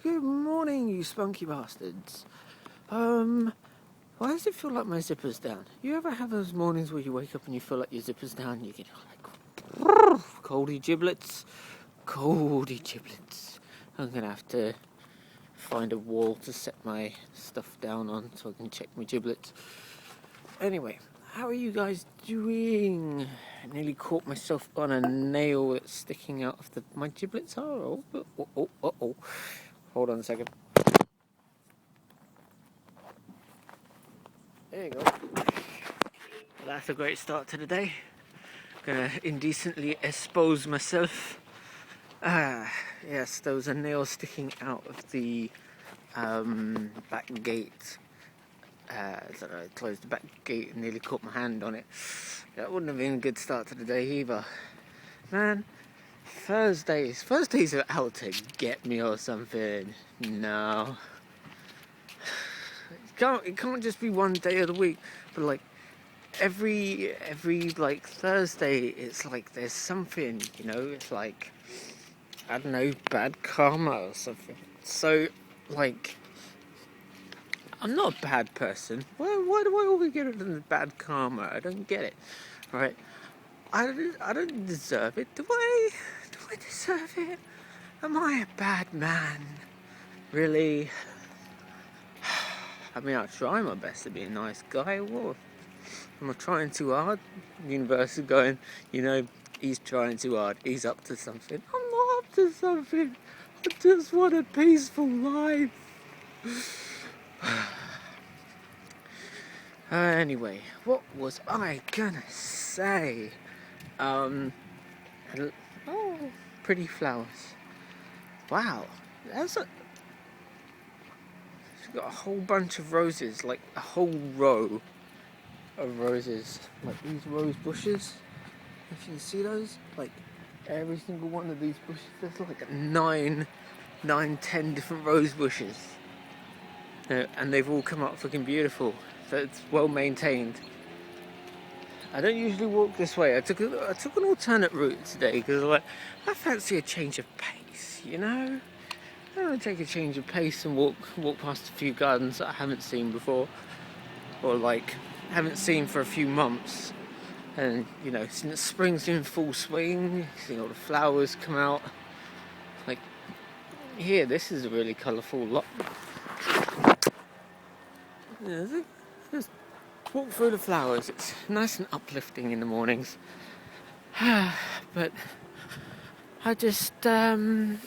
Good morning, you spunky bastards. Why does it feel like my zipper's down? You ever have those mornings where you wake up and you feel like your zipper's down and you get like, coldy giblets? Coldy giblets. I'm gonna have to find a wall to set my stuff down on so I can check my giblets. Anyway, how are you guys doing? I nearly caught myself on a nail that's sticking out of my giblets are. Oh. Hold on a second. There you go. Well, that's a great start to the day. Gonna indecently expose myself. Yes, there was a nail sticking out of the back gate. So I closed the back gate and nearly caught my hand on it. That wouldn't have been a good start to the day either. Man, Thursdays are out to get me or something. No. It can't just be one day of the week, but like every like Thursday, it's like there's something, it's like, I don't know, bad karma or something. So, like, I'm not a bad person. Why do I always get the bad karma? I don't get it. Right? I don't deserve it. Do I deserve it? Am I a bad man? Really? I mean, I try my best to be a nice guy. What? Am I trying too hard? The universe is going, he's trying too hard. He's up to something. I'm not up to something. I just want a peaceful life. Anyway, what was I gonna say? Oh, pretty flowers. Wow, she's got a whole bunch of roses, like a whole row of roses, like these rose bushes. If you see those, like every single one of these bushes, there's like 10 different rose bushes, and they've all come up looking beautiful. So it's well maintained. I don't usually walk this way. I took an alternate route today because I fancy a change of pace. I want to take a change of pace and walk past a few gardens that I haven't seen before, or like haven't seen for a few months. And since spring's in full swing, you see all the flowers come out. Like here, this is a really colourful lot. Just walk through the flowers. It's nice and uplifting in the mornings. But I just had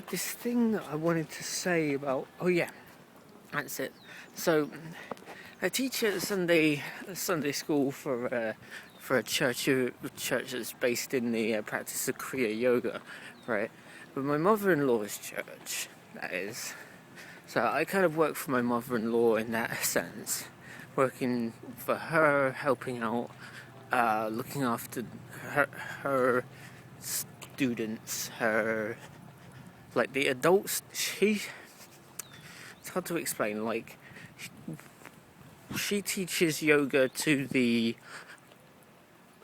this thing that I wanted to say about. Oh yeah, that's it. So I teach at Sunday school for a church that's based in the practice of Kriya Yoga, right? But my mother-in-law's church, that is. So I kind of work for my mother-in-law in that sense, working for her, helping out, looking after her students, like the adults. It's hard to explain. Like she teaches yoga to the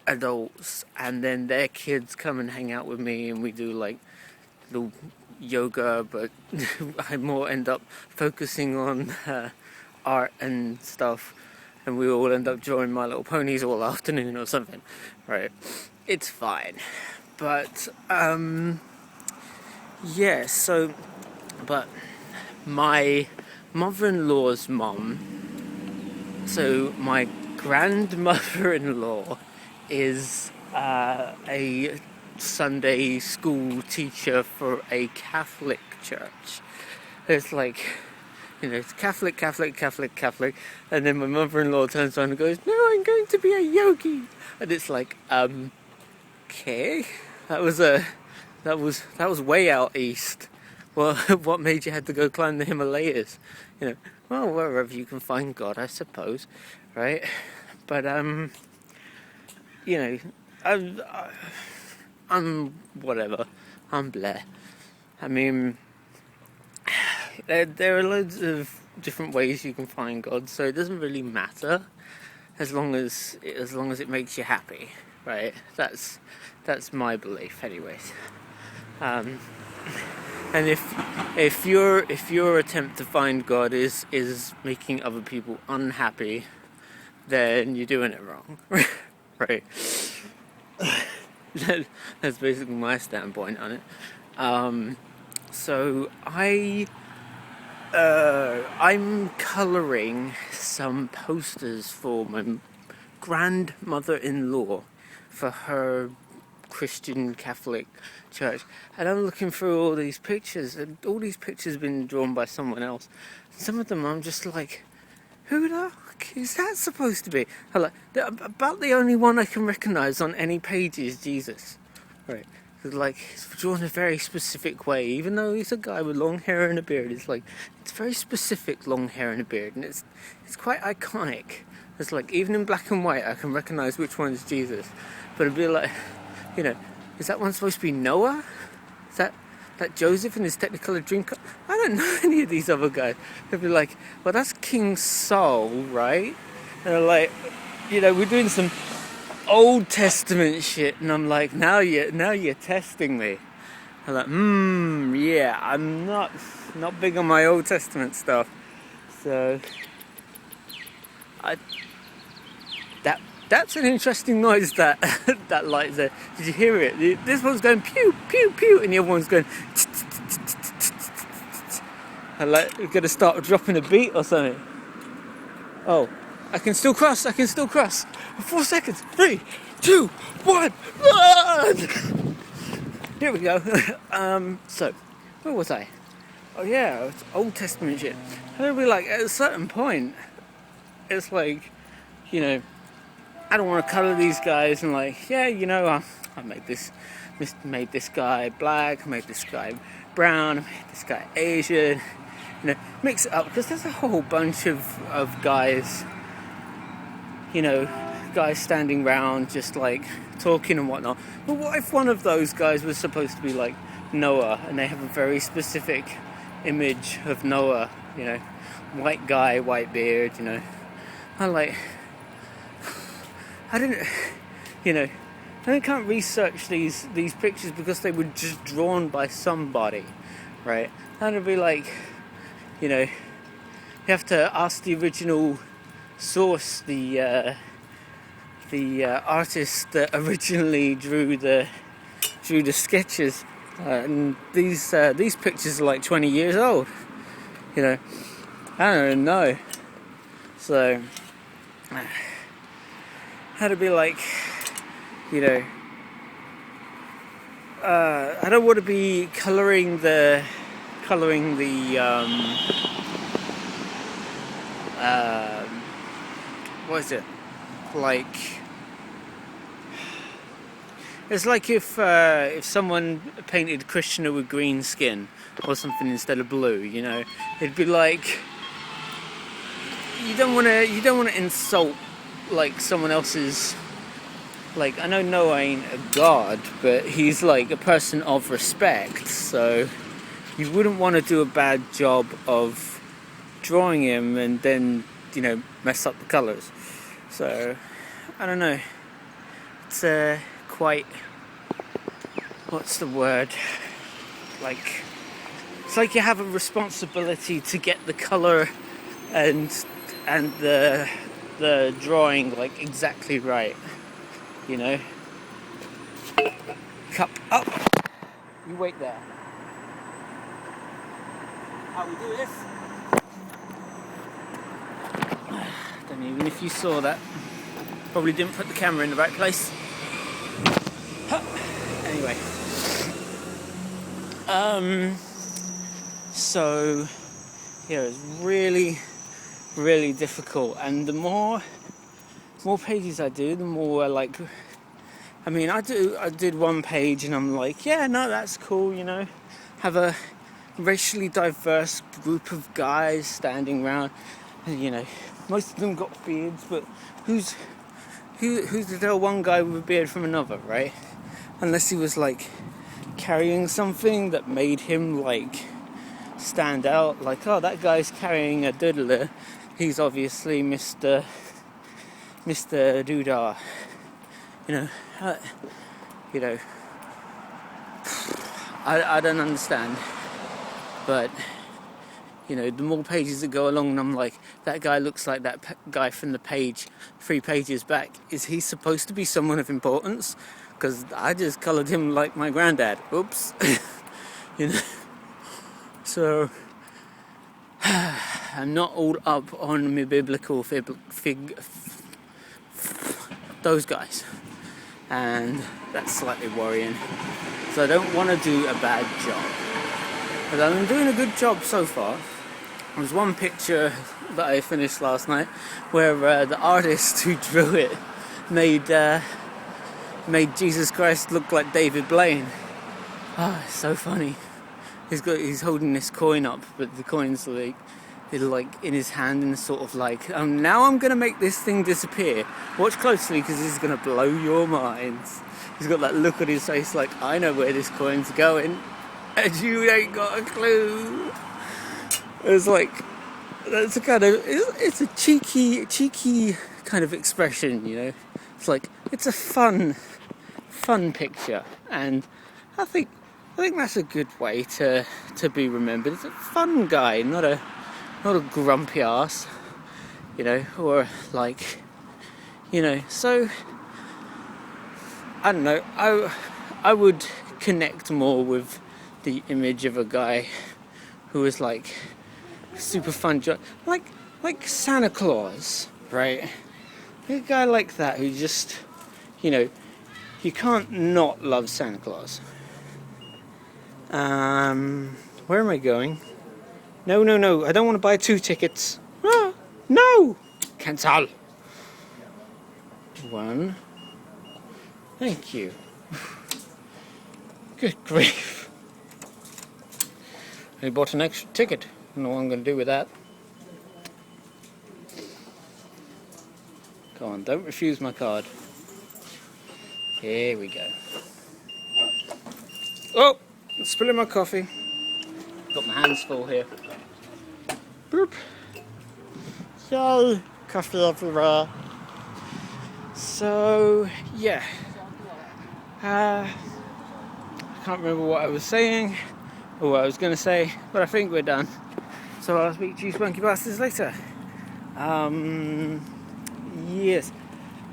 adults, and then their kids come and hang out with me, and we do like little yoga, but I more end up focusing on art and stuff, and we all end up drawing My Little Ponies all afternoon or something, right? It's fine, but but my mother-in-law's mum, so my grandmother-in-law is a Sunday school teacher for a Catholic church. It's like, it's Catholic, and then my mother-in-law turns around and goes, "No, I'm going to be a yogi," and it's like, okay, that was way out east. Well, what made you have to go climb the Himalayas? Well, wherever you can find God, I suppose, right? But I'm whatever. I'm bleh. I mean, there are loads of different ways you can find God, so it doesn't really matter as long as it makes you happy, right? That's my belief, anyways. And if your attempt to find God is making other people unhappy, then you're doing it wrong. Right? That's basically my standpoint on it. So I'm colouring some posters for my grandmother-in-law for her Christian Catholic church, and I'm looking through all these pictures, and all these pictures have been drawn by someone else. Some of them I'm just like, who the fuck is that supposed to be? About the only one I can recognise on any page is Jesus, right? Like, he's drawn in a very specific way, even though he's a guy with long hair and a beard. It's very specific long hair and a beard, and it's quite iconic. It's like, even in black and white, I can recognise which one is Jesus. But it'd be like, is that one supposed to be Noah? Is that Joseph in his Technicolor Dreamcoat? I don't know any of these other guys. They'd be like, well, that's King Saul, right? And they're like, we're doing some Old Testament shit, and I'm like, now you're testing me. I'm like, yeah, I'm not big on my Old Testament stuff. So that's an interesting noise, that light there. Did you hear it? This one's going pew pew pew, and the other one's going. I'm like, we're gonna start dropping a beat or something. Oh, I can still cross. 4 seconds. 3, 2, 1, run! Here we go. So, where was I? Oh yeah, it's Old Testament shit. And it'll be like, at a certain point, it's like, I don't want to colour these guys, and like, I made this guy black, I made this guy brown, I made this guy Asian, mix it up, because there's a whole bunch of guys, guys standing around just like talking and whatnot. But what if one of those guys was supposed to be like Noah, and they have a very specific image of Noah, white guy, white beard, I can't research these pictures because they were just drawn by somebody, right? And it'd be like, you have to ask the original source, the artist that originally drew the sketches, and these pictures are like 20 years old. I don't know. So had to be like, I don't want to be colouring the what is it? Like, it's like if someone painted Krishna with green skin or something instead of blue, it'd be like, you don't want to insult like someone else's. Like, I know Noah ain't a god, but he's like a person of respect, so you wouldn't want to do a bad job of drawing him and then, mess up the colours. So, I don't know. It's quite, what's the word? Like, it's like you have a responsibility to get the colour and the drawing like exactly right. Cup up. You wait there. How we do this? Don't even if you saw that. Probably didn't put the camera in the right place. Anyway. So it's really, really difficult, and the more pages I do, the more I did one page and I'm like, yeah, no, that's cool, have a racially diverse group of guys standing around, and most of them got beards, but who's to tell one guy with a beard from another, right? Unless he was like carrying something that made him like stand out, like, oh, that guy's carrying a doodler, he's obviously Mr. Doodah, I don't understand. but you know, the more pages that go along, and I'm like, that guy looks like that guy from the page 3 pages back. Is he supposed to be someone of importance? Because I just coloured him like my granddad. Oops. You know. So I'm not all up on my biblical those guys, and that's slightly worrying. So I don't want to do a bad job, but I'm doing a good job so far. There was one picture that I finished last night where the artist who drew it made Jesus Christ look like David Blaine. Oh, it's so funny. He's holding this coin up, but the coin's like in his hand, and sort of like, now I'm gonna make this thing disappear. Watch closely, because this is gonna blow your minds. He's got that look on his face like, I know where this coin's going, and you ain't got a clue. It's like, that's a kind of, it's a cheeky kind of expression, you know. It's like, it's a fun picture, and I think that's a good way to be remembered. It's a fun guy, not a grumpy ass, you know, or like, you know. So I don't know. I would connect more with the image of a guy who is like super fun, like Santa Claus, right? A guy like that who just, you know, you can't not love Santa Claus. Where am I going? No, I don't want to buy 2 tickets. Ah, no! Cancel. 1. Thank you. Good grief. I bought an extra ticket. I don't know what I'm going to do with that. Go on, don't refuse my card. Here we go. Oh! Spilling my coffee. Got my hands full here. Boop. So, coffee everywhere. So, yeah. I can't remember what I was saying or what I was going to say, but I think we're done. So I'll speak to you spunky bastards later. Yes.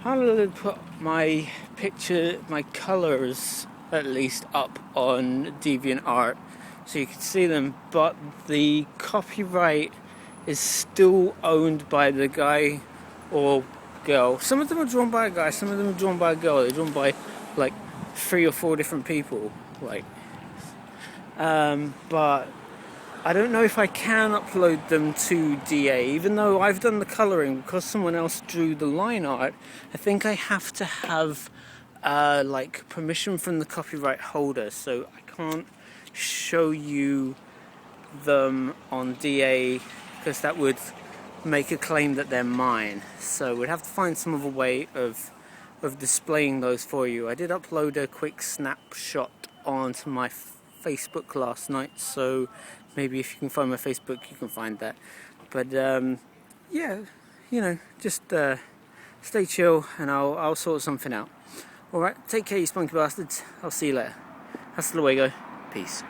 I'll put my picture, my colours at least, up on DeviantArt so you can see them, but the copyright is still owned by the guy or girl. Some of them are drawn by a guy, some of them are drawn by a girl. They're drawn by like 3 or 4 different people, like but I don't know if I can upload them to DA, even though I've done the colouring. Because someone else drew the line art, I think I have to have like permission from the copyright holder, so I can't show you them on DA because that would make a claim that they're mine. So we'd have to find some other way of displaying those for you. I did upload a quick snapshot onto my Facebook last night, so maybe if you can find my Facebook you can find that. But yeah, you know, just stay chill and I'll sort something out. Alright, take care you spunky bastards. I'll see you later. Hasta luego. Peace.